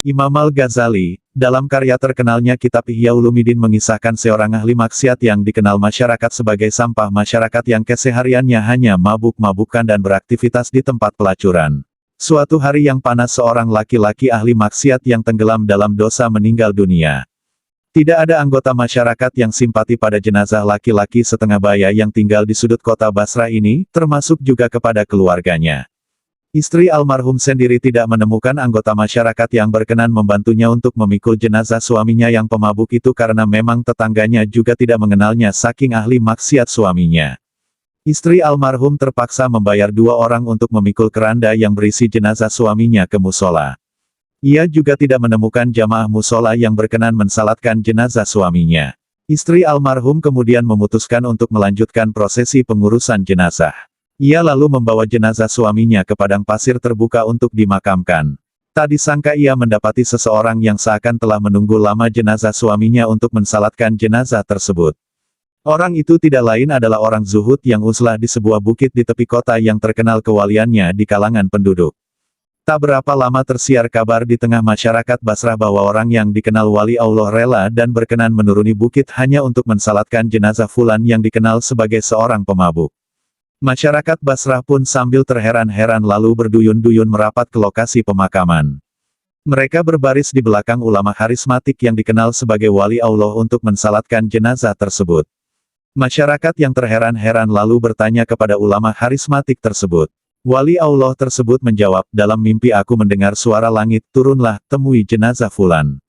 Imam Al-Ghazali, dalam karya terkenalnya Kitab Ihya Ulumuddin mengisahkan seorang ahli maksiat yang dikenal masyarakat sebagai sampah masyarakat yang kesehariannya hanya mabuk-mabukan dan beraktivitas di tempat pelacuran. Suatu hari yang panas seorang laki-laki ahli maksiat yang tenggelam dalam dosa meninggal dunia. Tidak ada anggota masyarakat yang simpati pada jenazah laki-laki setengah baya yang tinggal di sudut kota Basrah ini, termasuk juga kepada keluarganya. Istri almarhum sendiri tidak menemukan anggota masyarakat yang berkenan membantunya untuk memikul jenazah suaminya yang pemabuk itu karena memang tetangganya juga tidak mengenalnya saking ahli maksiat suaminya. Istri almarhum terpaksa membayar 2 orang untuk memikul keranda yang berisi jenazah suaminya ke musola. Ia juga tidak menemukan jamaah musola yang berkenan mensalatkan jenazah suaminya. Istri almarhum kemudian memutuskan untuk melanjutkan prosesi pengurusan jenazah. Ia lalu membawa jenazah suaminya ke padang pasir terbuka untuk dimakamkan. Tak disangka ia mendapati seseorang yang seakan telah menunggu lama jenazah suaminya untuk mensalatkan jenazah tersebut. Orang itu tidak lain adalah orang zuhud yang uzlah di sebuah bukit di tepi kota yang terkenal kewaliannya di kalangan penduduk. Tak berapa lama tersiar kabar di tengah masyarakat Basrah bahwa orang yang dikenal wali Allah rela dan berkenan menuruni bukit hanya untuk mensalatkan jenazah fulan yang dikenal sebagai seorang pemabuk. Masyarakat Basrah pun sambil terheran-heran lalu berduyun-duyun merapat ke lokasi pemakaman. Mereka berbaris di belakang ulama karismatik yang dikenal sebagai wali Allah untuk mensalatkan jenazah tersebut. Masyarakat yang terheran-heran lalu bertanya kepada ulama karismatik tersebut. Wali Allah tersebut menjawab, dalam mimpi aku mendengar suara langit, turunlah, temui jenazah fulan.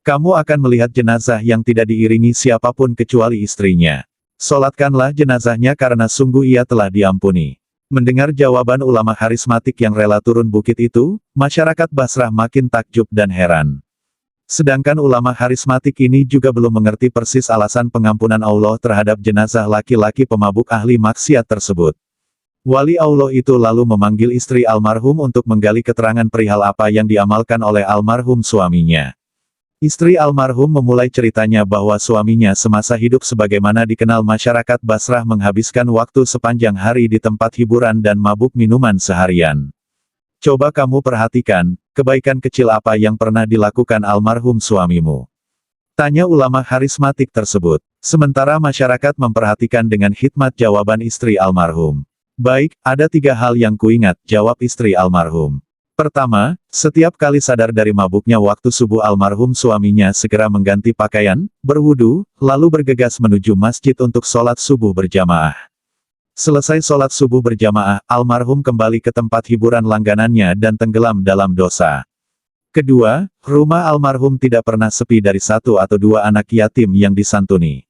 Kamu akan melihat jenazah yang tidak diiringi siapapun kecuali istrinya. Solatkanlah jenazahnya karena sungguh ia telah diampuni. Mendengar jawaban ulama karismatik yang rela turun bukit itu, masyarakat Basrah makin takjub dan heran. Sedangkan ulama karismatik ini juga belum mengerti persis alasan pengampunan Allah terhadap jenazah laki-laki pemabuk ahli maksiat tersebut. Wali Allah itu lalu memanggil istri almarhum untuk menggali keterangan perihal apa yang diamalkan oleh almarhum suaminya. Istri almarhum memulai ceritanya bahwa suaminya semasa hidup sebagaimana dikenal masyarakat Basrah menghabiskan waktu sepanjang hari di tempat hiburan dan mabuk minuman seharian. Coba kamu perhatikan, kebaikan kecil apa yang pernah dilakukan almarhum suamimu? Tanya ulama karismatik tersebut. Sementara masyarakat memperhatikan dengan hikmat jawaban istri almarhum. Baik, ada 3 hal yang kuingat, jawab istri almarhum. Pertama, setiap kali sadar dari mabuknya waktu subuh almarhum suaminya segera mengganti pakaian, berwudu, lalu bergegas menuju masjid untuk sholat subuh berjamaah. Selesai sholat subuh berjamaah, almarhum kembali ke tempat hiburan langganannya dan tenggelam dalam dosa. Kedua, rumah almarhum tidak pernah sepi dari 1 atau 2 anak yatim yang disantuni.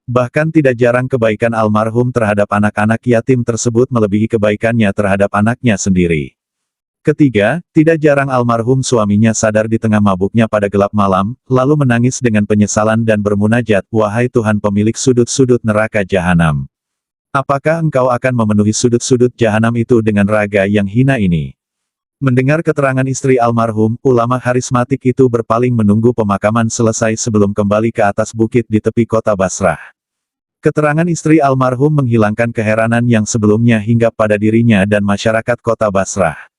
Bahkan tidak jarang kebaikan almarhum terhadap anak-anak yatim tersebut melebihi kebaikannya terhadap anaknya sendiri. Ketiga, tidak jarang almarhum suaminya sadar di tengah mabuknya pada gelap malam, lalu menangis dengan penyesalan dan bermunajat, wahai Tuhan pemilik sudut-sudut neraka jahanam. Apakah engkau akan memenuhi sudut-sudut jahanam itu dengan raga yang hina ini? Mendengar keterangan istri almarhum, ulama karismatik itu berpaling menunggu pemakaman selesai sebelum kembali ke atas bukit di tepi kota Basrah. Keterangan istri almarhum menghilangkan keheranan yang sebelumnya hinggap pada dirinya dan masyarakat kota Basrah.